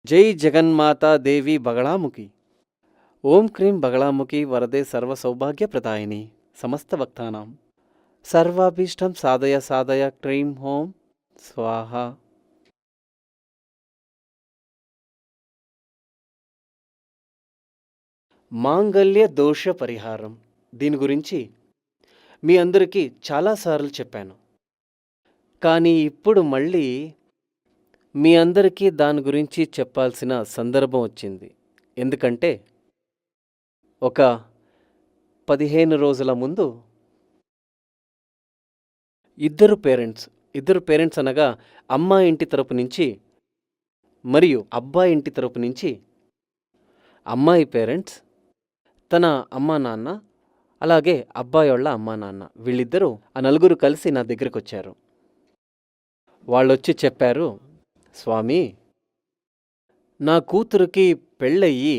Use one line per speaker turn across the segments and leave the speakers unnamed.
జై జగన్మాతా దేవి బగళాముఖి. ఓం క్రీం బగళాముఖి వరదే సర్వ సౌభాగ్య ప్రదాయిని సమస్త భక్తానాం సర్వాభీష్టం సాధయ సాధయ క్రీం హోం స్వాహ. మాంగళ్య దోష పరిహారం దీని గురించి మీ అందరికీ చాలాసార్లు చెప్పాను. కానీ ఇప్పుడు మళ్ళీ మీ అందరికీ దాని గురించి చెప్పాల్సిన సందర్భం వచ్చింది. ఎందుకంటే ఒక 15 రోజుల ముందు ఇద్దరు పేరెంట్స్ అనగా అమ్మాయి ఇంటి తరపు నుంచి మరియు అబ్బాయి ఇంటి తరపు నుంచి అమ్మాయి పేరెంట్స్, తన అమ్మా నాన్న, అలాగే అబ్బాయి వాళ్ళ అమ్మా నాన్న, వీళ్ళిద్దరూ ఆ నలుగురు కలిసి నా దగ్గరికి వచ్చారు. వాళ్ళొచ్చి చెప్పారు, స్వామి, నా కూతురికి పెళ్ళయ్యి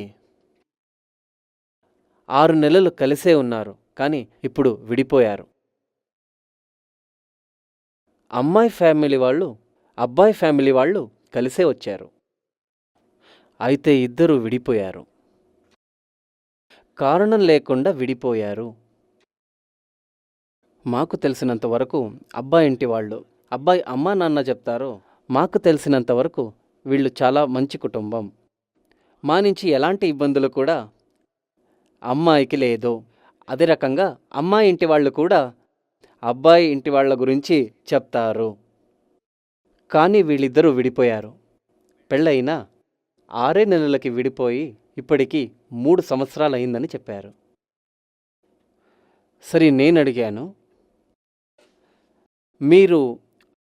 6 నెలలు కలిసే ఉన్నారు, కానీ ఇప్పుడు విడిపోయారు. అమ్మాయి ఫ్యామిలీ వాళ్ళు అబ్బాయి ఫ్యామిలీ వాళ్ళు కలిసే వచ్చారు. అయితే ఇద్దరు విడిపోయారు. కారణం లేకుండా విడిపోయారు. మాకు తెలిసినంత వరకు అబ్బాయి ఇంటి వాళ్ళు, అబ్బాయి అమ్మా నాన్న చెప్తారు, మాకు తెలిసినంత వరకు వీళ్ళు చాలా మంచి కుటుంబం, మా నుంచి ఎలాంటి ఇబ్బందులు కూడా అమ్మాయికి లేదు. అదే రకంగా అమ్మాయి ఇంటి వాళ్ళు కూడా అబ్బాయి ఇంటి వాళ్ళ గురించి చెప్తారు. కానీ వీళ్ళిద్దరూ విడిపోయారు. పెళ్ళైన 6 నెలలకి విడిపోయి ఇప్పటికీ 3 సంవత్సరాలు అయిందని చెప్పారు. సరే, నేను అడిగాను, మీరు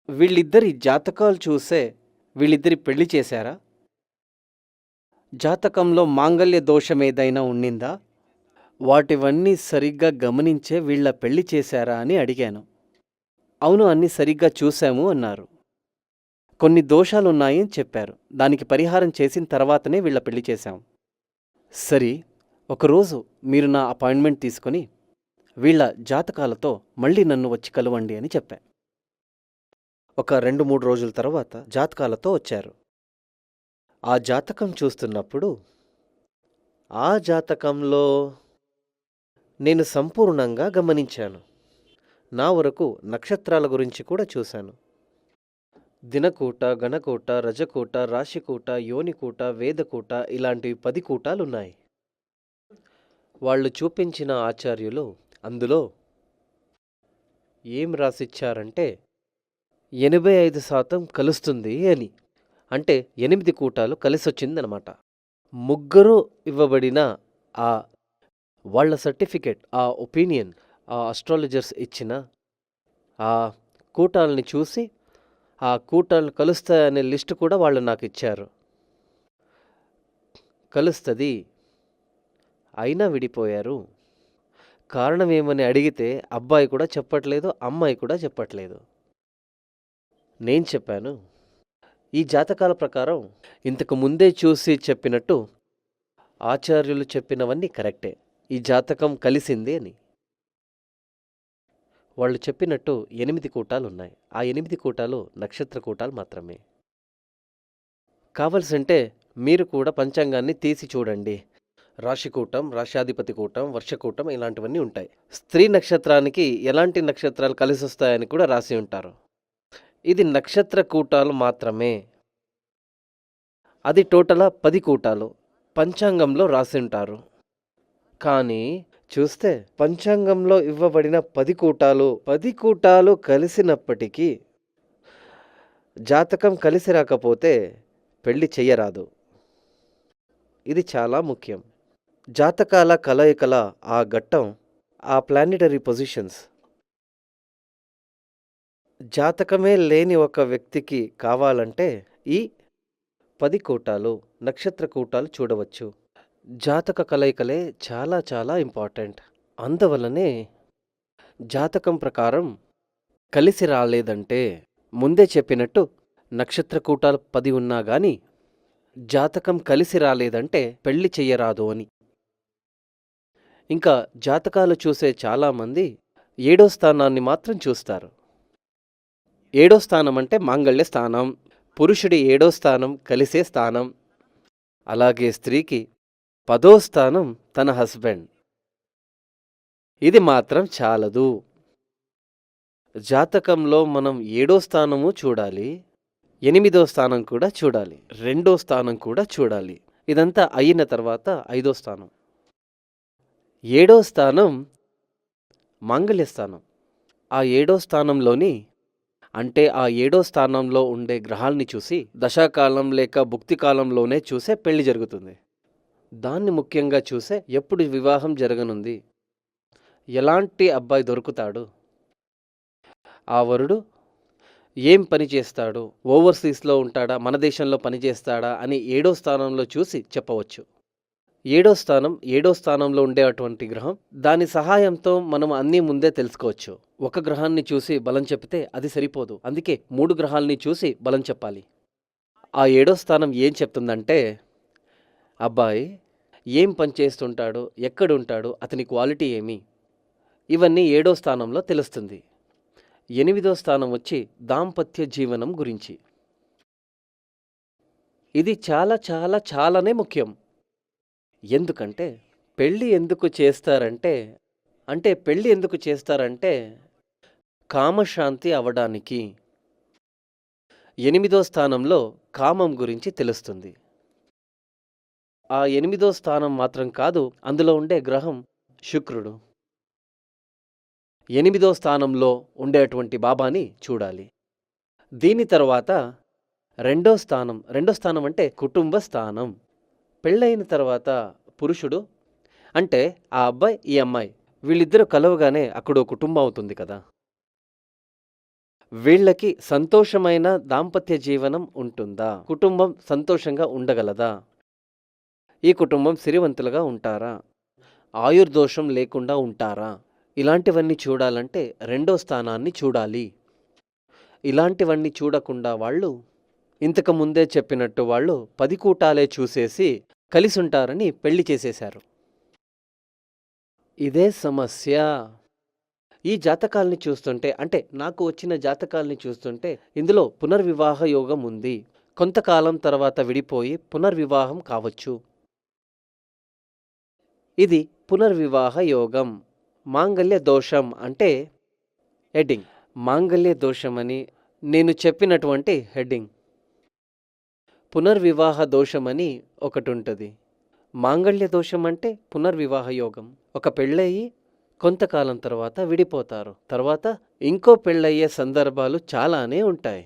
వీళ్ళిద్దరి జాతకాలు చూసే వీళ్ళిద్దరి పెళ్లి చేశారా? జాతకంలో మాంగళ్య దోషం ఏదైనా ఉండిందా? వాటివన్నీ సరిగ్గా గమనించే వీళ్ళ పెళ్లి చేశారా అని అడిగాను. అవును, అన్నీ సరిగ్గా చూశాము అన్నారు. కొన్ని దోషాలున్నాయని చెప్పారు. దానికి పరిహారం చేసిన తర్వాతనే వీళ్ళ పెళ్లి చేశాం. సరే, ఒకరోజు మీరు నా అపాయింట్మెంట్ తీసుకొని వీళ్ళ జాతకాలతో మళ్ళీ నన్ను వచ్చి కలవండి అని చెప్పా. ఒక 2-3 రోజుల తర్వాత జాతకాలతో వచ్చారు. ఆ జాతకం చూస్తున్నప్పుడు ఆ జాతకంలో నేను సంపూర్ణంగా గమనించాను. నా వరకు నక్షత్రాల గురించి కూడా చూశాను. దినకూట, గణకూట, రజకూట, రాశికూట, యోనికూట, వేదకూట, ఇలాంటివి 10 కూటాలున్నాయి. వాళ్ళు చూపించిన ఆచార్యులు అందులో ఏం రాసిచ్చారంటే 85% కలుస్తుంది అని. అంటే 8 కూటాలు కలిసొచ్చిందనమాట. ముగ్గురు ఇవ్వబడిన ఆ వాళ్ళ సర్టిఫికెట్, ఆ ఒపీనియన్, ఆ అస్ట్రాలజర్స్ ఇచ్చిన ఆ కూటాలని చూసి ఆ కూటాలు కలుస్తాయనే లిస్ట్ కూడా వాళ్ళు నాకు ఇచ్చారు. కలుస్తుంది, అయినా విడిపోయారు. కారణం ఏమని అడిగితే అబ్బాయి కూడా చెప్పట్లేదు, అమ్మాయి కూడా చెప్పట్లేదు. నేను చెప్పాను, ఈ జాతకాల ప్రకారం ఇంతకు ముందే చూసి చెప్పినట్టు ఆచార్యులు చెప్పినవన్నీ కరెక్టే, ఈ జాతకం కలిసింది అని. వాళ్ళు చెప్పినట్టు 8 కూటాలు ఉన్నాయి. ఆ 8 కూటాలు నక్షత్ర కూటాలు మాత్రమే. కావలసింటే మీరు కూడా పంచాంగాన్ని తీసి చూడండి. రాశికూటం, రాశ్యాధిపతి కూటం, వర్షకూటం, ఇలాంటివన్నీ ఉంటాయి. స్త్రీ నక్షత్రానికి ఎలాంటి నక్షత్రాలు కలిసి వస్తాయని కూడా రాసి ఉంటారు. ఇది నక్షత్ర కూటాలు మాత్రమే. అది టోటలా 10 కూటాలు పంచాంగంలో రాసి ఉంటారు. కానీ చూస్తే పంచాంగంలో ఇవ్వబడిన 10 కూటాలు కలిసినప్పటికీ జాతకం కలిసి రాకపోతే పెళ్లి చెయ్యరాదు. ఇది చాలా ముఖ్యం. జాతకాల కలయికల ఆ ఘట్టం, ఆ ప్లానిటరీ పొజిషన్స్, జాతకమే లేని ఒక వ్యక్తికి కావాలంటే ఈ 10 కూటాలు, నక్షత్ర కూటాలు చూడవచ్చు. జాతక కలయికలే చాలా చాలా ఇంపార్టెంట్. అందువల్లనే జాతకం ప్రకారం కలిసి రాలేదంటే ముందే చెప్పినట్టు నక్షత్ర కూటాలు 10 ఉన్నా కానీ జాతకం కలిసి రాలేదంటే పెళ్లి చెయ్యరాదు అని. ఇంకా జాతకాలు చూసే చాలామంది 7వ స్థానాన్ని మాత్రం చూస్తారు. 7వ స్థానం అంటే మాంగళ్య స్థానం, పురుషుడి 7వ స్థానం కలిసే స్థానం. అలాగే స్త్రీకి 10వ స్థానం తన హస్బెండ్. ఇది మాత్రం చాలదు. జాతకంలో మనం 7వ స్థానము చూడాలి, 8వ స్థానం కూడా చూడాలి, 2వ స్థానం కూడా చూడాలి. ఇదంతా అయిన తర్వాత 5వ స్థానం. 7వ స్థానం మాంగళ్య స్థానం. ఆ 7వ స్థానంలోని అంటే ఆ 7వ స్థానంలో ఉండే గ్రహాల్ని చూసి దశాకాలం లేక భుక్తి కాలంలోనే చూసే పెళ్లి జరుగుతుంది. దాన్ని ముఖ్యంగా చూసే ఎప్పుడు వివాహం జరగనుంది, ఎలాంటి అబ్బాయి దొరుకుతాడు, ఆ వరుడు ఏం పని చేస్తాడు, ఓవర్సీస్లో ఉంటాడా, మన దేశంలో పనిచేస్తాడా అని 7వ స్థానంలో చూసి చెప్పవచ్చు. 7వ స్థానంలో ఉండేటువంటి గ్రహం, దాని సహాయంతో మనం అన్నీ ముందే తెలుసుకోవచ్చు. ఒక గ్రహాన్ని చూసి బలం చెప్తే అది సరిపోదు, అందుకే 3 గ్రహాల్ని చూసి బలం చెప్పాలి. ఆ 7వ స్థానం ఏం చెప్తుందంటే అబ్బాయి ఏం పని చేస్తుంటాడు, ఎక్కడుంటాడు, అతని క్వాలిటీ ఏమి, ఇవన్నీ 7వ స్థానంలో తెలుస్తుంది. 8వ స్థానం వచ్చి దాంపత్య జీవనం గురించి. ఇది చాలా చాలా చాలానే ముఖ్యం. ఎందుకంటే పెళ్ళి ఎందుకు చేస్తారంటే కామశాంతి అవడానికి. 8వ స్థానంలో కామం గురించి తెలుస్తుంది. ఆ 8వ స్థానం మాత్రం కాదు, అందులో ఉండే గ్రహం శుక్రుడు. 8వ స్థానంలో ఉండేటువంటి బాబాని చూడాలి. దీని తర్వాత రెండో స్థానం అంటే కుటుంబ స్థానం. పెళ్ళైన తర్వాత పురుషుడు అంటే ఆ అబ్బాయి ఈ అమ్మాయి వీళ్ళిద్దరూ కలవగానే అక్కడో కుటుంబం అవుతుంది కదా. వీళ్ళకి సంతోషమైన దాంపత్య జీవనం ఉంటుందా, కుటుంబం సంతోషంగా ఉండగలదా, ఈ కుటుంబం సిరివంతులుగా ఉంటారా, ఆయుర్దోషం లేకుండా ఉంటారా, ఇలాంటివన్నీ చూడాలంటే రెండో స్థానాన్ని చూడాలి. ఇలాంటివన్నీ చూడకుండా వాళ్ళు ఇంతకు ముందే చెప్పినట్టు వాళ్ళు 10 కూటాలే చూసేసి కలిసుంటారని పెళ్లి చేసేశారు. ఇదే సమస్య. ఈ జాతకాల్ని చూస్తుంటే, అంటే నాకు వచ్చిన జాతకాల్ని చూస్తుంటే ఇందులో పునర్వివాహ యోగం ఉంది. కొంతకాలం తర్వాత విడిపోయి పునర్వివాహం కావచ్చు. ఇది పునర్వివాహ యోగం. మాంగళ్య దోషం అంటే హెడ్డింగ్. మాంగళ్య దోషమని నేను చెప్పినటువంటి హెడ్డింగ్. పునర్వివాహ దోషమని ఒకటుంటుంది. మాంగళ్య దోషం అంటే పునర్వివాహ యోగం. ఒక పెళ్ళయి కొంతకాలం తర్వాత విడిపోతారు, తర్వాత ఇంకో పెళ్ళయ్యే సందర్భాలు చాలానే ఉంటాయి.